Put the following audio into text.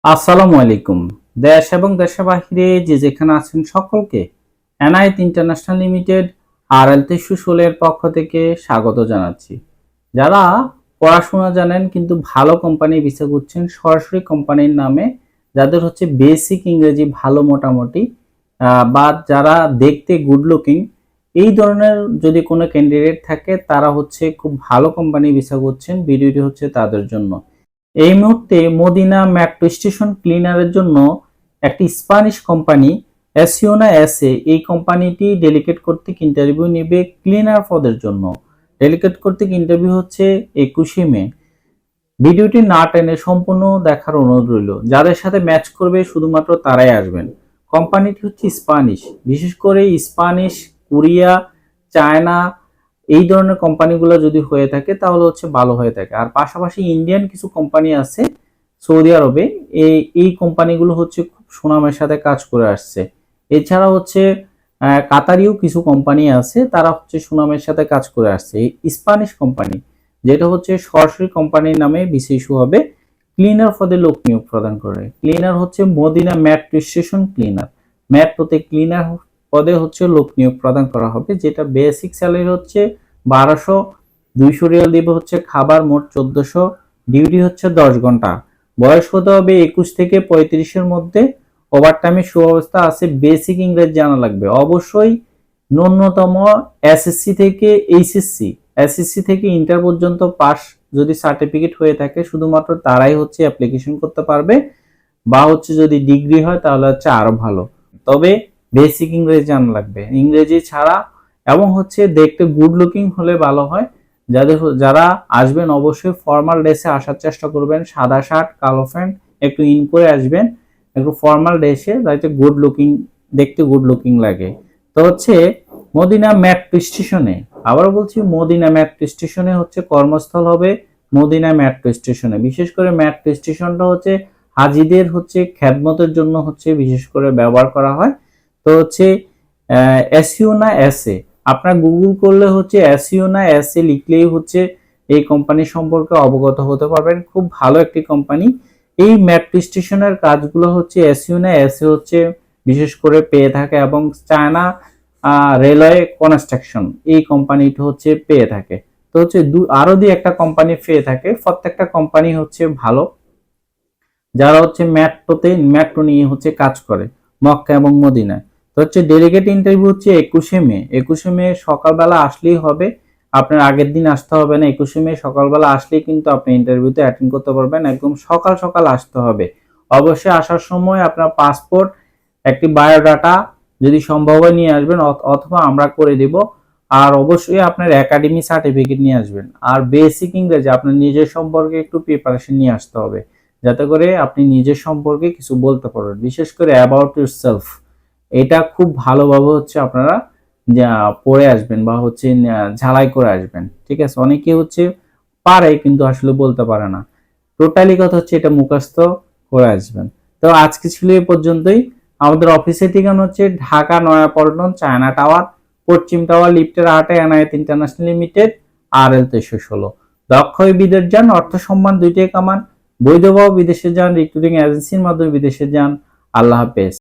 আসসালামু আলাইকুম। দেশ এবং দেশের বাহিরে যে যেখানে আছেন সকলকে এনায়েত ইন্টারন্যাশনাল লিমিটেড RL 316 এর পক্ষ থেকে স্বাগত জানাচ্ছি। যারা পড়াশোনা জানেন কিন্তু ভালো কোম্পানি ভিসা খুঁজছেন সরাসরি কোম্পানির নামে, যাদের হচ্ছে বেসিক ইংরেজি ভালো মোটামুটি বা যারা দেখতে গুড লুকিং, এই ধরনের যদি কোনো ক্যান্ডিডেট থাকে তারা হচ্ছে খুব ভালো কোম্পানি ভিসা খুঁজছেন, ভিডিওটি হচ্ছে তাদের জন্য। এই মুহূর্তে মদিনা মেট্রো স্টেশন ক্লিনারের জন্য একটি স্প্যানিশ কোম্পানি এসিওনা এসে এই কোম্পানিটি ডেলিগেট কর্তৃক ইন্টারভিউ নেবে ক্লিনার পদের জন্য। ডেলিগেট কর্তৃক ইন্টারভিউ হচ্ছে 21শে মে। ভিডিওটি না টেনে সম্পূর্ণ দেখার অনুরোধ রইল। যাদের সাথে ম্যাচ করবে শুধুমাত্র তারাই আসবেন। কোম্পানিটি হচ্ছে স্প্যানিশ, বিশেষ করে স্প্যানিশ, কোরিয়া, চায়না এই ধরনের কোম্পানিগুলো যদি হয়ে থাকে তাহলে হচ্ছে ভালো হয়ে থাকে। আর পাশাপাশি ইন্ডিয়ান কিছু কোম্পানি আছে সৌদি আরবে, এই কোম্পানিগুলো হচ্ছে খুব সুনামের সাথে কাজ করে আসছে। এছাড়া হচ্ছে কাতারিও কিছু কোম্পানি আছে, তারা হচ্ছে সুনামের সাথে কাজ করে আসছে। এই স্প্যানিশ কোম্পানি যেটা হচ্ছে সরাসরি কোম্পানির নামে ভিসা ইস্যু হবে। ক্লিনার পদে লোক নিয়োগ প্রদান করে। ক্লিনার হচ্ছে মদিনা মেট্রো স্টেশন ক্লিনার। মেট্রোতে ক্লিনার পদে হচ্ছে লোক নিয়োগ প্রদান করা হবে, যেটা বেসিক স্যালারি হচ্ছে 1200, 200 রিয়াল দিবে হচ্ছে খাবার, মোট 1400। ডিউটি হচ্ছে 10 ঘন্টা। বয়স হতে হবে 21 থেকে 35-এর মধ্যে। ওভারটাইমের সুব্যবস্থা আছে। বেসিক ইংরেজি জানা লাগবে অবশ্যই। ন্যূনতম এসএসসি থেকে এইচএসসি, এসএসসি থেকে ইন্টার পর্যন্ত পাস যদি সার্টিফিকেট হয়ে থাকে শুধুমাত্র তারাই হচ্ছে অ্যাপ্লিকেশন করতে পারবে, বা হচ্ছে যদি ডিগ্রি হয় তাহলে হচ্ছে আরো ভালো। তবে বেসিক ইংরেজি জানা লাগবে, ইংরেজি ছাড়া। এবং হচ্ছে দেখতে গুড লুকিং হলে ভালো হয়। যারা আসবেন অবশ্যই ফর্মাল ড্রেসে আসার চেষ্টা করবেন। সাদা শার্ট, কালো প্যান্ট, একটু ইন করে আসবেন, একটু ফর্মাল ড্রেসে, যাতে গুড লুকিং, দেখতে গুড লুকিং লাগে। তো হচ্ছে মদিনা মেট্রো স্টেশনে, আবারও বলছি মদিনা মেট্রো স্টেশনে হচ্ছে কর্মস্থল হবে। মদিনা মেট্রো স্টেশনে বিশেষ করে মেট্রো স্টেশনটা হচ্ছে হাজিদের হচ্ছে খেদমতের জন্য হচ্ছে বিশেষ করে ব্যবহার করা হয়। তো হচ্ছে এসইউনা এসএ, আপনার গুগল করলে হচ্ছে এসইউনা এসএ লিখলেই হচ্ছে এই কোম্পানি সম্পর্কে অবগত হতে পারবেন। খুব ভালো একটি কোম্পানি। এই মেট্রো স্টেশনের কাজগুলো হচ্ছে এসইউনা এসএ হচ্ছে বিশেষ করে পেয়ে থাকে, এবং চায়না রেলওয়ে কনস্ট্রাকশন এই কোম্পানিটা হচ্ছে পেয়ে থাকে। তো হচ্ছে আরো দুই একটা কোম্পানি পেয়ে থাকে। প্রত্যেকটা কোম্পানি হচ্ছে ভালো, যারা হচ্ছে মেট্রো নিয়ে হচ্ছে কাজ করে মক্কা এবং মদিনায়। তো হচ্ছে ডেলিগেট ইন্টারভিউ হচ্ছে 21শে মে। 21শে মে সকালবেলা আসলেই হবে, আপনার আগের দিন আসতে হবে না। 21শে মে সকালবেলা আসলেই কিন্তু আপনি ইন্টারভিউতে অ্যাটেন্ড করতে পারবেন। একদম সকাল সকাল আসতে হবে। অবশ্যই আসার সময় আপনার পাসপোর্ট, একটি বায়োডাটা যদি সম্ভব হয় নিয়ে আসবেন, অথবা আমরা করে দিব। আর অবশ্যই আপনার একাডেমি সার্টিফিকেট নিয়ে আসবেন। আর বেসিক ইংরেজি আপনার নিজের সম্পর্কে একটু প্রিপারেশন নিয়ে আসতে হবে, যাতে করে আপনি নিজের সম্পর্কে কিছু বলতে পারেন। বিশেষ করে অ্যাবাউট ইউরসেলফ, এটা খুব ভালোভাবে হচ্ছে আপনারা পড়ে আসবেন বা হচ্ছে ঝালাই করে আসবেন। ঠিক আছে, অনেকে হচ্ছে পারে কিন্তু আসলে বলতে পারে না। টোটালি কথা হচ্ছে এটা মুখস্থ করে আসবেন। তো আজকে ছিল এই পর্যন্তই। আমাদের অফিসের ঠিকানা হচ্ছে ঢাকা নয়াপল্টন, চায়না টাওয়ার, পশ্চিম টাওয়ার, লিফটের 8-এ এনায়েত ইন্টারন্যাশনাল লিমিটেড, RL 316। দক্ষ বিদেশ যান, অর্থ সম্মান দুইটাই কামান। বৈধভাবে বিদেশে যান, রিক্রুটিং এজেন্সির মাধ্যমে বিদেশে যান। আল্লাহ হাফেজ।